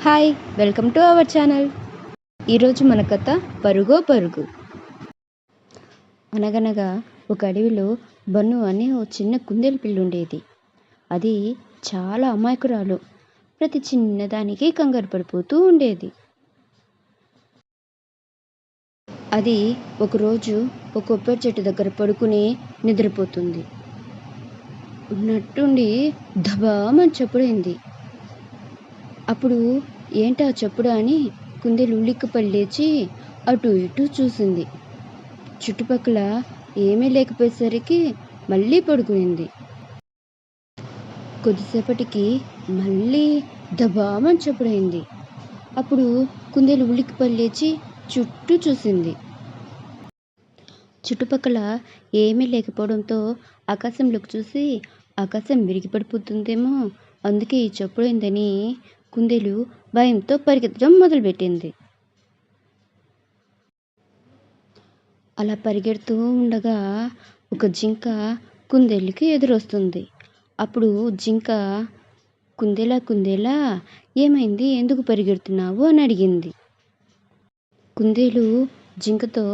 Hi! Welcome to our channel. ఈరోజు మన కథ పరుగో పరుగు. అనగనగా ఒక అడవిలో బన్ను అనే ఓ చిన్న కుందేలు పిల్ల ఉండేది. అది చాలా అమాయకురాలు. ప్రతి చిన్నదానికి కంగారు పడిపోతూ ఉండేది. అది ఒకరోజు ఒక కొబ్బరి చెట్టు దగ్గర పడుకుని నిద్రపోతుంది. ఉన్నట్టుండి ధబామని చప్పుడైంది. అప్పుడు ఏంటా చప్పుడు అని కుందేలు ఉలిక్కిపడి లేచి అటు ఇటు చూసింది. చుట్టుపక్కల ఏమీ లేకపోయేసరికి మళ్ళీ పడుకునింది. కొద్దిసేపటికి మళ్ళీ దబామని చప్పుడైంది. అప్పుడు కుందేలు ఉలిక్కిపడి లేచి చుట్టూ చూసింది. చుట్టుపక్కల ఏమీ లేకపోవడంతో ఆకాశంలోకి చూసి ఆకాశం విరిగిపడిపోతుందేమో, అందుకే ఈ చప్పుడైందని కుందేలు భయంతో పరిగెత్తడం మొదలుపెట్టింది. అలా పరిగెడుతూ ఉండగా ఒక జింక కుందేలుకి ఎదురొస్తుంది. అప్పుడు జింక, కుందేలా కుందేలా, ఏమైంది, ఎందుకు పరిగెడుతున్నావు అని అడిగింది. కుందేలు జింకతో,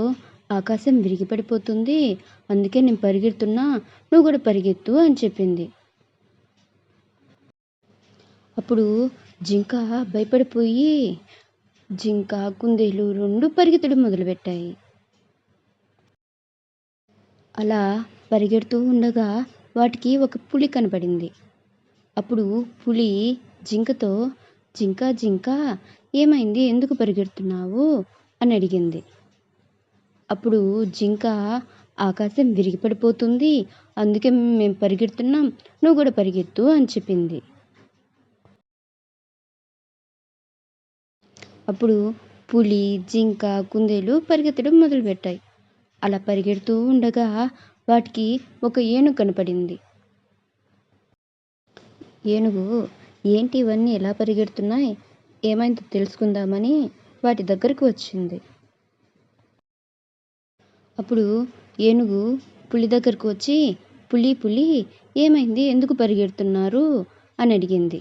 ఆకాశం విరిగిపడిపోతుంది, అందుకే నేను పరిగెడుతున్నా, నువ్వు కూడా పరిగెత్తు అని చెప్పింది. అప్పుడు జింక భయపడిపోయి జింక కుందేలు రెండు పరిగెత్తడం మొదలుపెట్టాయి. అలా పరిగెడుతూ ఉండగా వాటికి ఒక పులి కనపడింది. అప్పుడు పులి జింకతో, జింక జింక, ఏమైంది, ఎందుకు పరిగెడుతున్నావు అని అడిగింది. అప్పుడు జింక, ఆకాశం విరిగిపడిపోతుంది, అందుకే మేము పరిగెడుతున్నాం, నువ్వు కూడా పరిగెత్తు అని చెప్పింది. అప్పుడు పులి జింక కుందేలు పరిగెత్తడం మొదలుపెట్టాయి. అలా పరిగెడుతూ ఉండగా వాటికి ఒక ఏనుగు కనపడింది. ఏనుగు, ఏంటి ఇవన్నీ ఎలా పరిగెడుతున్నాయి, ఏమైందో తెలుసుకుందామని వాటి దగ్గరకు వచ్చింది. అప్పుడు ఏనుగు పులి దగ్గరకు వచ్చి, పులి పులి, ఏమైంది, ఎందుకు పరిగెడుతున్నారు అని అడిగింది.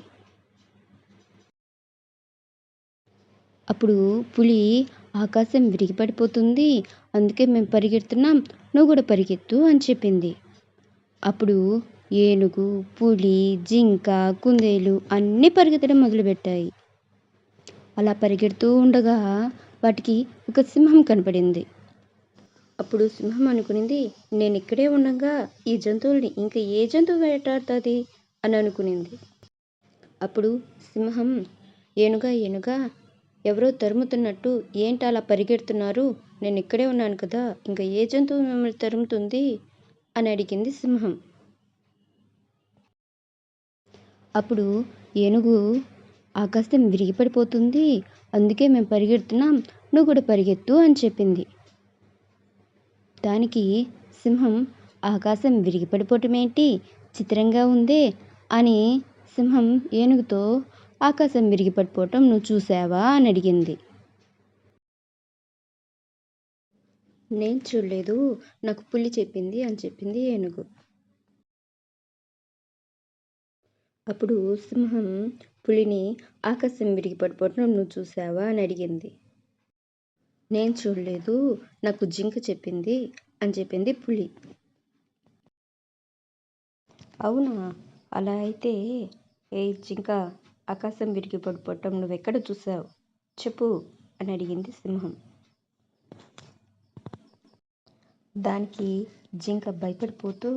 అప్పుడు పులి, ఆకాశం విరిగిపడిపోతుంది, అందుకే మేము పరిగెడుతున్నాం, నువ్వు కూడా పరిగెత్తు అని చెప్పింది. అప్పుడు ఏనుగు పులి జింక కుందేలు అన్నీ పరిగెత్తడం మొదలుపెట్టాయి. అలా పరిగెడుతూ ఉండగా వాటికి ఒక సింహం కనపడింది. అప్పుడు సింహం అనుకునింది, నేను ఇక్కడే ఉండగా ఈ జంతువుల్ని ఇంకా ఏ జంతువు వేటాడుతుంది అని అనుకునింది. అప్పుడు సింహం, ఏనుగా ఏనుగా, ఎవరో తరుముతున్నట్టు ఏంటి అలా పరిగెడుతున్నారు, నేను ఇక్కడే ఉన్నాను కదా, ఇంకా ఏ జంతువు మిమ్మల్ని తరుముతుంది అని అడిగింది సింహం. అప్పుడు ఏనుగు, ఆకాశం విరిగిపడిపోతుంది, అందుకే మేము పరిగెడుతున్నాం, నువ్వు కూడా పరిగెత్తు అని చెప్పింది. దానికి సింహం, ఆకాశం విరిగిపడిపోవటం ఏంటి, చిత్రంగా ఉందే అని సింహం ఏనుగుతో, ఆకాశం విరిగిపడిపోవటం నువ్వు చూసావా అని అడిగింది. నేను చూడలేదు, నాకు పులి చెప్పింది అని చెప్పింది ఏనుగు. అప్పుడు సింహం పులిని, ఆకాశం విరిగిపడిపోవటం నువ్వు చూసావా అని అడిగింది. నేను చూడలేదు, నాకు జింక చెప్పింది అని చెప్పింది పులి. అవునా, అలా అయితే ఏ జింక, ఆకాశం విరిగిపడిపోవటం నువ్వెక్కడ చూసావు చెప్పు అని అడిగింది సింహం. దానికి జింక భయపడిపోతూ,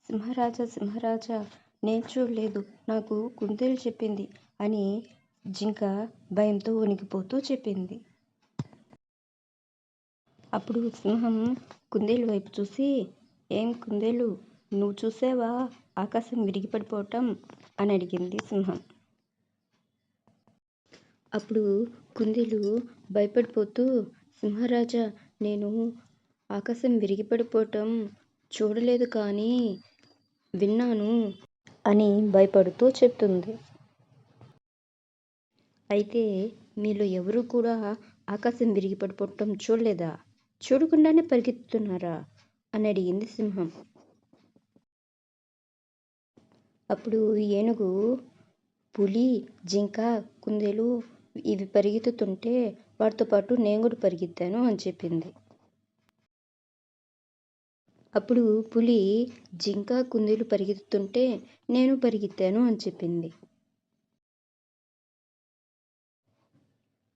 సింహరాజా సింహరాజా, నేను చూడలేదు, నాకు కుందేలు చెప్పింది అని జింక భయంతో వణికిపోతూ చెప్పింది. అప్పుడు సింహం కుందేలు వైపు చూసి, ఏం కుందేలు, నువ్వు చూసావా ఆకాశం విరిగిపడిపోవటం అని అడిగింది సింహం. అప్పుడు కుందేలు భయపడిపోతూ, సింహరాజా, నేను ఆకాశం విరిగిపడిపోవటం చూడలేదు కానీ విన్నాను అని భయపడుతూ చెప్తుంది. అయితే మీలో ఎవరు కూడా ఆకాశం విరిగిపడిపోవటం చూడలేదా, చూడకుండానే పరిగెత్తుతున్నారా అని అడిగింది సింహం. అప్పుడు ఏనుగు, పులి జింక కుందేలు ఇవి పరిగెత్తుతుంటే వాటితో పాటు నేను కూడా పరిగెత్తాను అని చెప్పింది. అప్పుడు పులి జింక, కుందేలు పరిగెత్తుతుంటే నేను పరిగెత్తాను అని చెప్పింది.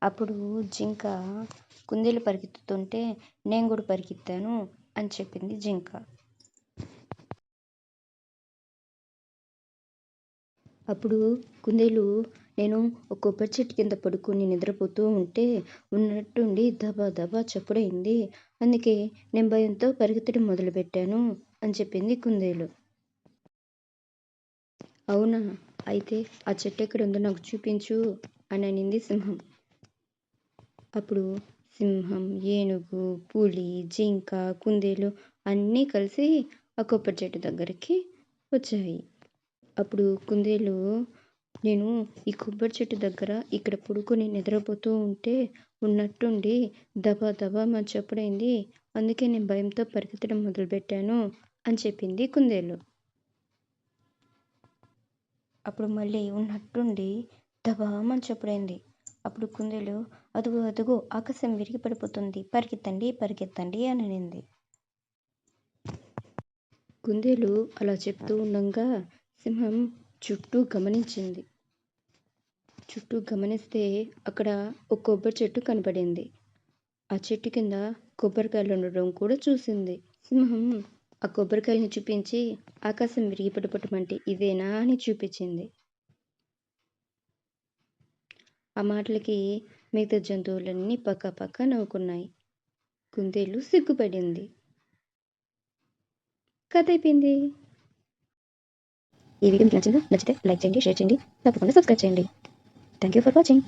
అప్పుడు జింక కుందేలు పరిగెత్తుతుంటే నేను కూడా పరిగెత్తాను అని చెప్పింది జింక. అప్పుడు కుందేలు నేను ఒక కొబ్బరి చెట్టు కింద పడుకొని నిద్రపోతూ ఉంటే ఉన్నట్టుండి దబా దబా చప్పుడైంది. అందుకే నేను భయంతో పరిగెత్తడం మొదలుపెట్టాను అని చెప్పింది కుందేలు. అవునా, అయితే ఆ చెట్టు ఎక్కడుందో నాకు చూపించు అని అనింది సింహం. అప్పుడు సింహం, ఏనుగు, పులి, జింక, కుందేలు అన్నీ కలిసి ఆ కొబ్బరి చెట్టు దగ్గరికి వచ్చాయి. అప్పుడు కుందేలు నేను ఈ కొబ్బరి చెట్టు దగ్గర ఇక్కడ పడుకొని నిద్రపోతూ ఉంటే ఉన్నట్టుండి దబా దబా మా చప్పుడైంది. అందుకే నేను భయంతో పరిగెత్తడం మొదలుపెట్టాను అని చెప్పింది కుందేలు. అప్పుడు మళ్ళీ ఉన్నట్టుండి దబామని చప్పుడైంది. అప్పుడు కుందేలు అదుగో అదుగో ఆకాశం విరిగి పడిపోతుంది, పరిగెత్తండి పరిగెత్తండి అని అనింది. కుందేలు అలా చెప్తూ ఉండగా సింహం చుట్టూ గమనించింది. చుట్టూ గమనిస్తే అక్కడ ఒక కొబ్బరి చెట్టు కనపడింది. ఆ చెట్టు కింద కొబ్బరికాయలు ఉండడం కూడా చూసింది. సింహం ఆ కొబ్బరికాయల్ని చూపించి ఆకాశం విరిగి పడిపోవటం అంటే ఇదేనా అని చూపించింది. ఆ మాటలకి మిగతా జంతువులన్నీ పక్క పక్క నవ్వుకున్నాయి. కుందేలు సిగ్గుపడింది. కథ అయిపోయింది. ఈ వీడియో మీకు నచ్చిందా? నచ్చితే లైక్ చేయండి, షేర్ చేయండి, తప్పకుండా సబ్స్క్రైబ్ చేయండి. Thank you for watching.